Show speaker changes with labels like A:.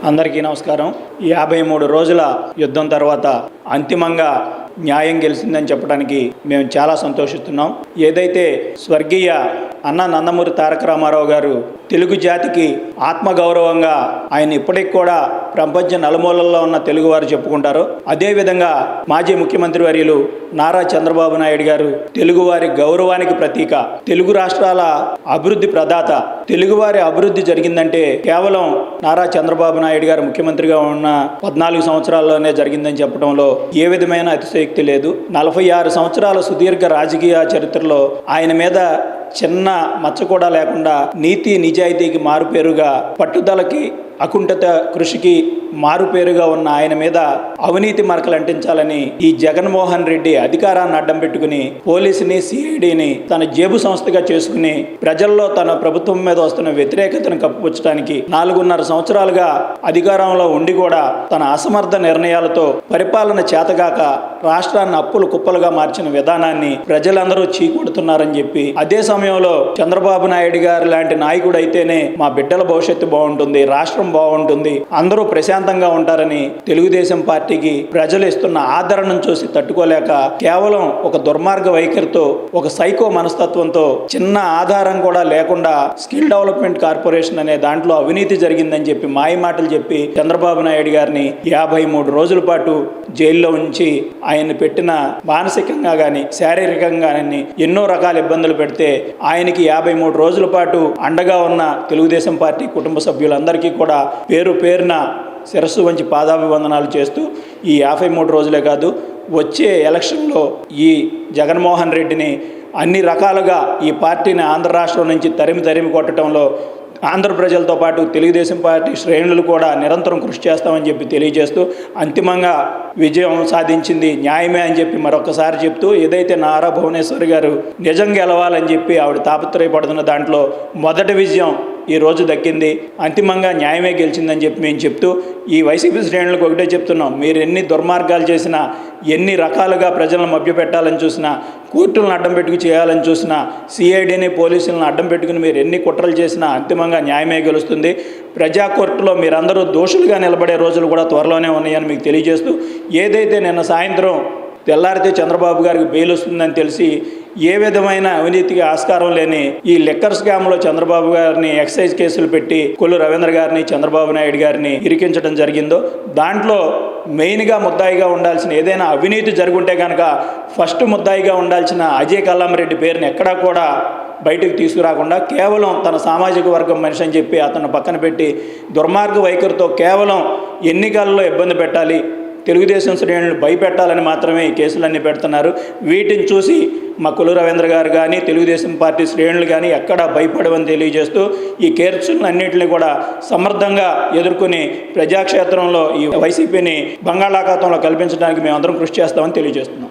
A: అందరికీ నమస్కారం. 53 రోజుల యుద్ధం తర్వాత అంతిమంగా న్యాయం గెలిచిందని చెప్పడానికి మేము చాలా సంతోషిస్తున్నాం. ఏదైతే స్వర్గీయ అన్న నందమూరి తారక రామారావు గారు తెలుగు జాతికి ఆత్మగౌరవంగా ఆయన ఇప్పటికి కూడా ప్రపంచ నలుమూలల్లో ఉన్న తెలుగువారు చెప్పుకుంటారు. అదేవిధంగా మాజీ ముఖ్యమంత్రి వర్యులు నారా చంద్రబాబు నాయుడు గారు తెలుగువారి గౌరవానికి ప్రతీక, తెలుగు రాష్ట్రాల అభివృద్ధి ప్రదాత. తెలుగువారి అభివృద్ధి జరిగిందంటే కేవలం నారా చంద్రబాబు నాయుడు గారు ముఖ్యమంత్రిగా ఉన్న 14 సంవత్సరాల్లోనే జరిగిందని చెప్పడంలో ఏ విధమైన అతిశయోక్తి లేదు. 46 సంవత్సరాల సుదీర్ఘ రాజకీయ చరిత్రలో ఆయన మీద చిన్న మచ్చ కూడా లేకుండా నీతి నిజాయితీకి మారుపేరుగా, పట్టుదలకి అకుంఠిత కృషికి మారుపేరుగా ఉన్న ఆయన మీద అవినీతి మరకలు అంటించాలని ఈ జగన్మోహన్ రెడ్డి అధికారాన్ని అడ్డం పెట్టుకుని పోలీసుని, సిఐడిని తన జేబు సంస్థగా చేసుకుని ప్రజల్లో తన ప్రభుత్వం మీద వస్తున్న వ్యతిరేకతను కప్పుపుచ్చడానికి 4.5 సంవత్సరాలుగా అధికారంలో ఉండి కూడా తన అసమర్థ నిర్ణయాలతో పరిపాలన చేతగాక రాష్ట్రాన్ని అప్పులు కుప్పలుగా మార్చిన విధానాన్ని ప్రజలందరూ చీకొడుతున్నారని చెప్పి, అదే సమయంలో చంద్రబాబు నాయుడు గారు లాంటి నాయకుడు అయితేనే మా బిడ్డల భవిష్యత్తు బాగుంటుంది, రాష్ట్రం బాగుంటుంది, అందరూ ప్రశాంతంగా ఉంటారని తెలుగుదేశం పార్టీకి ప్రజలు ఇస్తున్న ఆదరణను చూసి తట్టుకోలేక కేవలం ఒక దుర్మార్గ వైఖరితో, ఒక సైకో మనస్తత్వంతో, చిన్న ఆధారం కూడా లేకుండా స్కిల్ డెవలప్మెంట్ కార్పొరేషన్ అనే దాంట్లో అవినీతి జరిగిందని చెప్పి మాయ మాటలు చెప్పి చంద్రబాబు నాయుడు గారిని 53 రోజుల పాటు జైల్లో ఉంచి ఆయన్ని పెట్టిన మానసికంగా కానీ శారీరకంగా కానీ ఎన్నో రకాల ఇబ్బందులు పెడితే ఆయనకి 53 రోజుల పాటు అండగా ఉన్న తెలుగుదేశం పార్టీ కుటుంబ సభ్యులందరికీ కూడా పేరు పేరున శిరస్సు వంచి పాదాభివందనాలు చేస్తూ ఈ 53 రోజులే కాదు, వచ్చే ఎలక్షన్లో ఈ జగన్మోహన్ రెడ్డిని అన్ని రకాలుగా ఈ పార్టీని ఆంధ్ర రాష్ట్రం నుంచి తరిమి కొట్టడంలో ఆంధ్ర ప్రజలతో పాటు తెలుగుదేశం పార్టీ శ్రేణులు కూడా నిరంతరం కృషి చేస్తామని చెప్పి తెలియజేస్తూ, అంతిమంగా విజయం సాధించింది న్యాయమే అని చెప్పి మరొకసారి చెప్తూ, ఏదైతే నారా భువనేశ్వరి గారు నిజం గెలవాలని చెప్పి ఆవిడ తాపత్రయపడుతున్న దాంట్లో మొదటి విజయం ఈ రోజు దక్కింది. అంతిమంగా న్యాయమే గెలిచిందని చెప్పి మేము చెప్తూ, ఈ వైసీపీ శ్రేణులకు ఒకటే చెప్తున్నాం, మీరు ఎన్ని దుర్మార్గాలు చేసినా, ఎన్ని రకాలుగా ప్రజలను మభ్యపెట్టాలని చూసినా, కోర్టులను అడ్డం పెట్టుకు చేయాలని చూసినా, సిఐడిని పోలీసులను అడ్డం పెట్టుకుని మీరు ఎన్ని కుట్రలు చేసినా అంతిమంగా న్యాయమే గెలుస్తుంది. ప్రజా కోర్టులో మీరందరూ దోషులుగా నిలబడే రోజులు కూడా త్వరలోనే ఉన్నాయని మీకు తెలియజేస్తూ, ఏదైతే నిన్న సాయంత్రం తెల్లారితే చంద్రబాబు గారికి బెయిల్ వస్తుందని తెలిసి ఏ విధమైన అవినీతికి ఆస్కారం లేని ఈ లిక్కర్ స్కామ్లో చంద్రబాబు గారిని ఎక్సైజ్ కేసులు పెట్టి కొల్లు రవీంద్ర గారిని, చంద్రబాబు నాయుడు గారిని ఇరికించడం జరిగిందో, దాంట్లో మెయిన్గా ముద్దాయిగా ఉండాల్సిన, ఏదైనా అవినీతి జరుగుంటే కనుక ఫస్ట్ ముద్దాయిగా ఉండాల్సిన అజయ్ కల్లం రెడ్డి పేరుని ఎక్కడా కూడా బయటకు తీసుకురాకుండా కేవలం తన సామాజిక వర్గం మనిషి అని చెప్పి అతను పక్కన పెట్టి దుర్మార్గ వైఖరితో కేవలం ఎన్నికల్లో ఇబ్బంది పెట్టాలి, తెలుగుదేశం శ్రేణులను భయపెట్టాలని మాత్రమే ఈ కేసులన్నీ పెడుతున్నారు. వీటిని చూసి మా కొల్లు రవీంద్ర గారు కానీ తెలుగుదేశం పార్టీ శ్రేణులు కానీ ఎక్కడా భయపడవని తెలియజేస్తూ, ఈ కేసులన్నింటినీ కూడా సమర్థంగా ఎదుర్కొని ప్రజాక్షేత్రంలో ఈ వైసీపీని బంగాళాఖాతంలో కల్పించడానికి మేమందరం కృషి చేస్తామని తెలియజేస్తున్నాం.